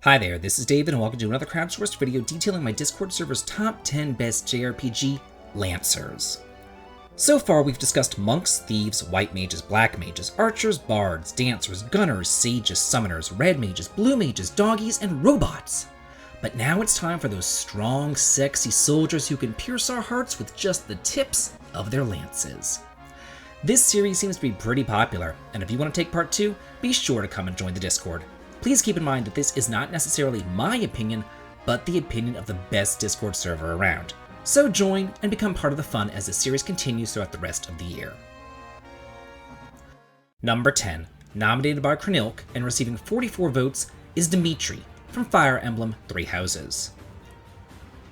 Hi there, this is David and welcome to another crowdsourced video detailing my Discord server's top 10 best JRPG Lancers. So far we've discussed monks, thieves, white mages, black mages, archers, bards, dancers, gunners, sages, summoners, red mages, blue mages, doggies, and robots. But now it's time for those strong, sexy soldiers who can pierce our hearts with just the tips of their lances. This series seems to be pretty popular, and if you want to take part 2, be sure to come and join the Discord. Please keep in mind that this is not necessarily my opinion, but the opinion of the best Discord server around. So join and become part of the fun as the series continues throughout the rest of the year. Number 10, nominated by Krenilk and receiving 44 votes, is Dimitri from Fire Emblem Three Houses.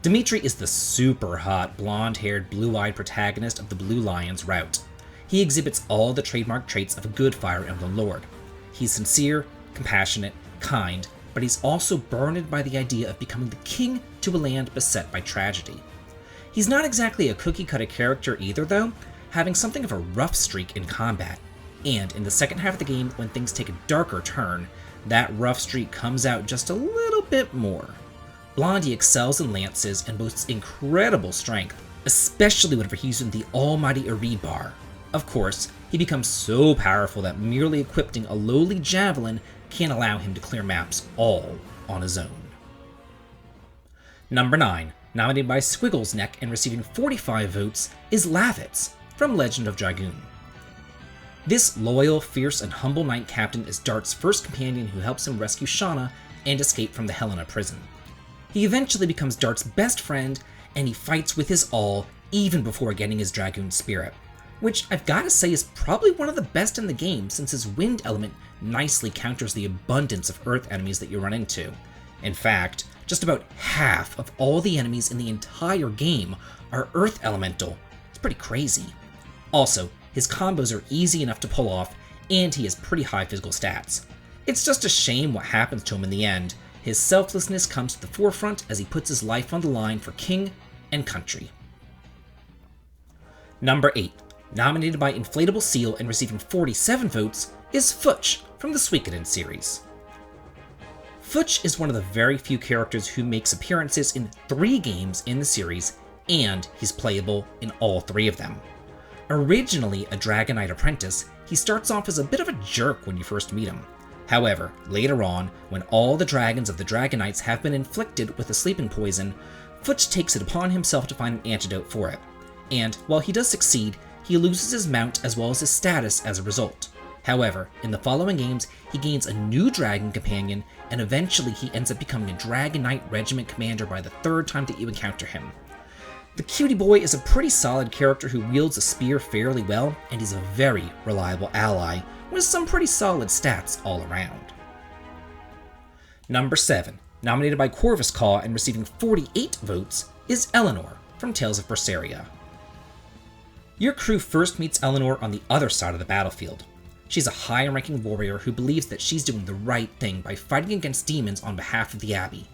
Dimitri is the super hot, blonde-haired, blue-eyed protagonist of the Blue Lions route. He exhibits all the trademark traits of a good Fire Emblem lord. He's sincere, compassionate, kind, but he's also burdened by the idea of becoming the king to a land beset by tragedy. He's not exactly a cookie-cutter character either though, having something of a rough streak in combat, and in the second half of the game when things take a darker turn, that rough streak comes out just a little bit more. Blondie excels in lances and boasts incredible strength, especially whenever he's using the almighty Arid bar. Of course, he becomes so powerful that merely equipping a lowly javelin can't allow him to clear maps all on his own. Number 9, nominated by Squiggles Neck and receiving 45 votes, is Lavitz from Legend of Dragoon. This loyal, fierce, and humble knight captain is Dart's first companion who helps him rescue Shauna and escape from the Helena prison. He eventually becomes Dart's best friend, and he fights with his all even before getting his Dragoon spirit, which I've gotta say is probably one of the best in the game since his wind element nicely counters the abundance of earth enemies that you run into. In fact, just about half of all the enemies in the entire game are earth elemental. It's pretty crazy. Also, his combos are easy enough to pull off, and he has pretty high physical stats. It's just a shame what happens to him in the end. His selflessness comes to the forefront as he puts his life on the line for king and country. Number 8. Nominated by Inflatable Seal and receiving 47 votes, is Futch from the Suikoden series. Futch is one of the very few characters who makes appearances in 3 games in the series, and he's playable in all 3 of them. Originally a Dragon Knight apprentice, he starts off as a bit of a jerk when you first meet him. However, later on, when all the dragons of the Dragon Knights have been inflicted with a sleeping poison, Futch takes it upon himself to find an antidote for it. And while he does succeed, he loses his mount as well as his status as a result. However, in the following games, he gains a new dragon companion, and eventually he ends up becoming a Dragon Knight Regiment commander by the 3rd time that you encounter him. The cutie boy is a pretty solid character who wields a spear fairly well, and he's a very reliable ally, with some pretty solid stats all around. Number 7, nominated by Corvus Caw and receiving 48 votes, is Eleanor from Tales of Berseria. Your crew first meets Eleanor on the other side of the battlefield. She's a high-ranking warrior who believes that she's doing the right thing by fighting against demons on behalf of the Abbey.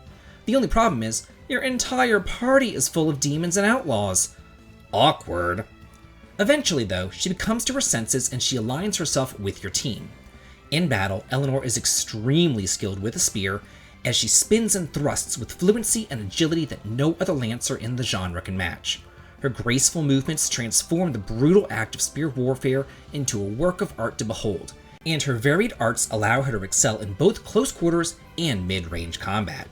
The only problem is, your entire party is full of demons and outlaws. Awkward. Eventually, though, she comes to her senses and she aligns herself with your team. In battle, Eleanor is extremely skilled with a spear, as she spins and thrusts with fluency and agility that no other lancer in the genre can match. Her graceful movements transform the brutal act of spear warfare into a work of art to behold, and her varied arts allow her to excel in both close quarters and mid-range combat.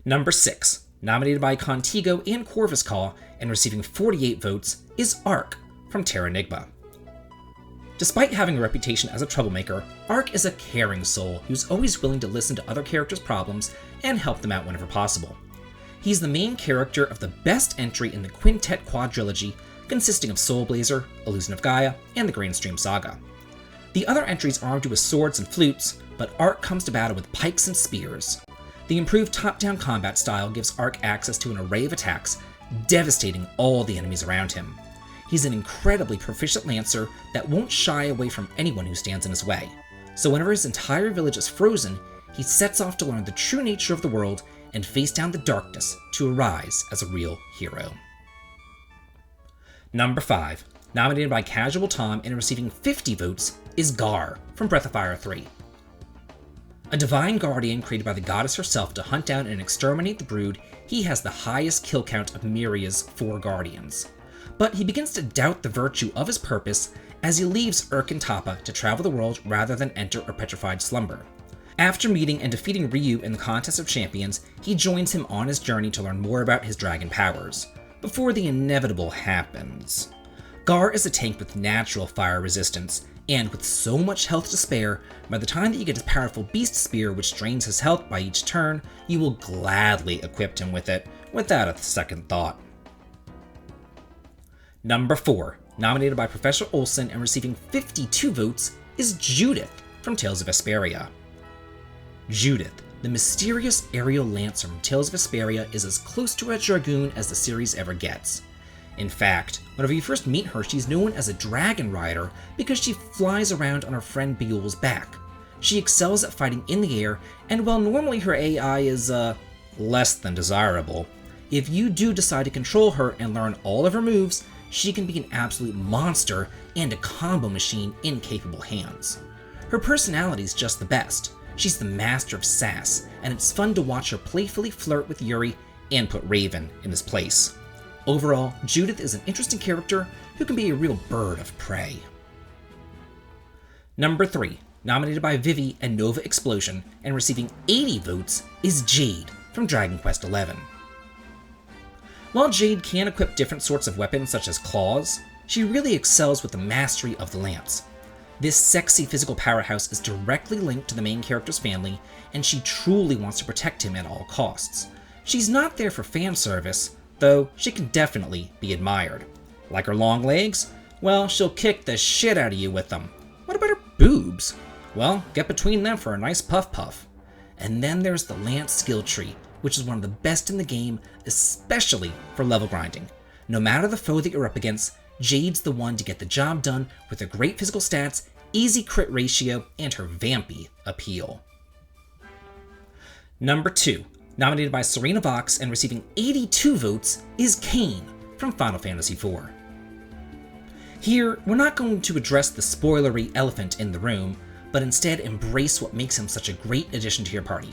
Number 6, nominated by Contigo and Corvus Caw and receiving 48 votes, is Ark from Terranigma. Despite having a reputation as a troublemaker, Ark is a caring soul who's always willing to listen to other characters' problems and help them out whenever possible. He's the main character of the best entry in the Quintet quadrilogy, consisting of Soul Blazer, Illusion of Gaia, and the Grainstream Saga. The other entries are armed with swords and flutes, but Ark comes to battle with pikes and spears. The improved top-down combat style gives Ark access to an array of attacks, devastating all the enemies around him. He's an incredibly proficient lancer that won't shy away from anyone who stands in his way. So whenever his entire village is frozen, he sets off to learn the true nature of the world and face down the darkness to arise as a real hero. Number 5, nominated by Casual Tom and receiving 50 votes, is Gar from Breath of Fire 3. A divine guardian created by the goddess herself to hunt down and exterminate the brood, he has the highest kill count of Miria's 4 guardians. But he begins to doubt the virtue of his purpose as he leaves Tapa to travel the world rather than enter a petrified slumber. After meeting and defeating Ryu in the Contest of Champions, he joins him on his journey to learn more about his dragon powers, before the inevitable happens. Gar is a tank with natural fire resistance, and with so much health to spare, by the time that you get his powerful Beast Spear which drains his health by each turn, you will gladly equip him with it, without a second thought. Number 4, nominated by Professor Olsen and receiving 52 votes, is Judith from Tales of Vesperia. Judith, the mysterious aerial lancer from Tales of Vesperia, is as close to a dragoon as the series ever gets. In fact, whenever you first meet her, she's known as a dragon rider because she flies around on her friend Beul's back. She excels at fighting in the air, and while normally her AI is, less than desirable, if you do decide to control her and learn all of her moves, she can be an absolute monster and a combo machine in capable hands. Her personality's just the best. She's the master of sass, and it's fun to watch her playfully flirt with Yuri and put Raven in his place. Overall, Judith is an interesting character who can be a real bird of prey. Number 3, nominated by Vivi and Nova Explosion and receiving 80 votes, is Jade from Dragon Quest XI. While Jade can equip different sorts of weapons such as claws, she really excels with the mastery of the lance. This sexy physical powerhouse is directly linked to the main character's family, and she truly wants to protect him at all costs. She's not there for fan service, though she can definitely be admired. Like her long legs? Well, she'll kick the shit out of you with them. What about her boobs? Well, get between them for a nice puff. And then there's the Lance skill tree, which is one of the best in the game, especially for level grinding. No matter the foe that you're up against, Jade's the one to get the job done with her great physical stats, easy crit ratio, and her vampy appeal. Number 2, nominated by Serena Vox and receiving 82 votes, is Kain from Final Fantasy IV. Here, we're not going to address the spoilery elephant in the room, but instead embrace what makes him such a great addition to your party.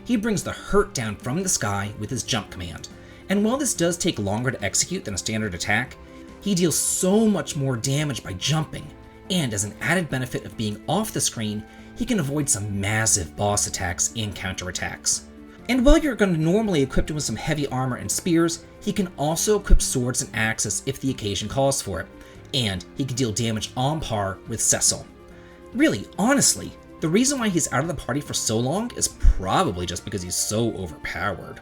He brings the hurt down from the sky with his jump command, and while this does take longer to execute than a standard attack, he deals so much more damage by jumping, and as an added benefit of being off the screen, he can avoid some massive boss attacks and counterattacks. And while you're going to normally equip him with some heavy armor and spears, he can also equip swords and axes if the occasion calls for it, and he can deal damage on par with Cecil. Really, honestly, the reason why he's out of the party for so long is probably just because he's so overpowered.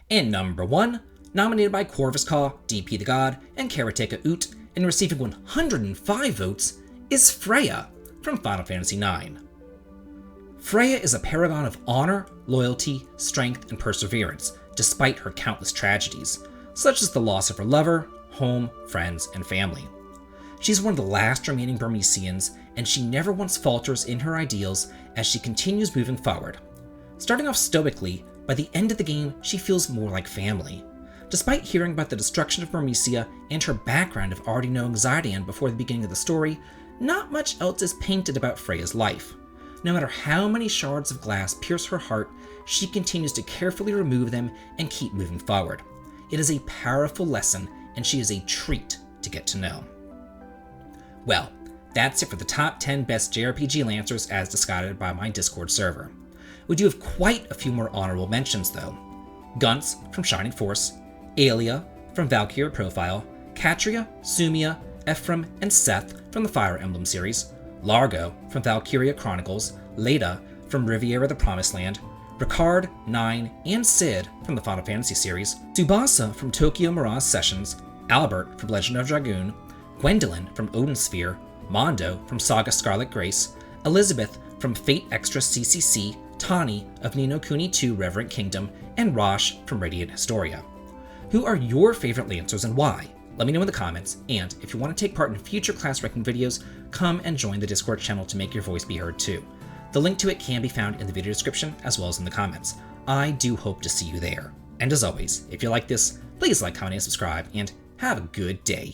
And number 1, nominated by Corvus-Caw, DP the God, and Karateka Oot, and receiving 105 votes, is Freya from Final Fantasy IX. Freya is a paragon of honor, loyalty, strength, and perseverance, despite her countless tragedies, such as the loss of her lover, home, friends, and family. She's one of the last remaining Burmesians, and she never once falters in her ideals as she continues moving forward. Starting off stoically, by the end of the game, she feels more like family. Despite hearing about the destruction of Burmecia and her background of already knowing Zydian before the beginning of the story, not much else is painted about Freya's life. No matter how many shards of glass pierce her heart, she continues to carefully remove them and keep moving forward. It is a powerful lesson, and she is a treat to get to know. Well, that's it for the top 10 best JRPG Lancers as decided by my Discord server. We do have quite a few more honorable mentions though. Gunts from Shining Force, Aelia from Valkyria Profile, Katria, Sumia, Ephraim, and Seth from the Fire Emblem series, Largo from Valkyria Chronicles, Leda from Riviera the Promised Land, Ricard, Nine, and Cid from the Final Fantasy series, Tsubasa from Tokyo Mirage Sessions, Albert from Legend of Dragoon, Gwendolyn from Odin Sphere, Mondo from Saga Scarlet Grace, Elizabeth from Fate Extra CCC, Tani of Ni no Kuni 2 Reverent Kingdom, and Rosh from Radiant Historia. Who are your favorite Lancers and why? Let me know in the comments, and if you want to take part in future class ranking videos, come and join the Discord channel to make your voice be heard too. The link to it can be found in the video description as well as in the comments. I do hope to see you there. And as always, if you like this, please like, comment, and subscribe, and have a good day.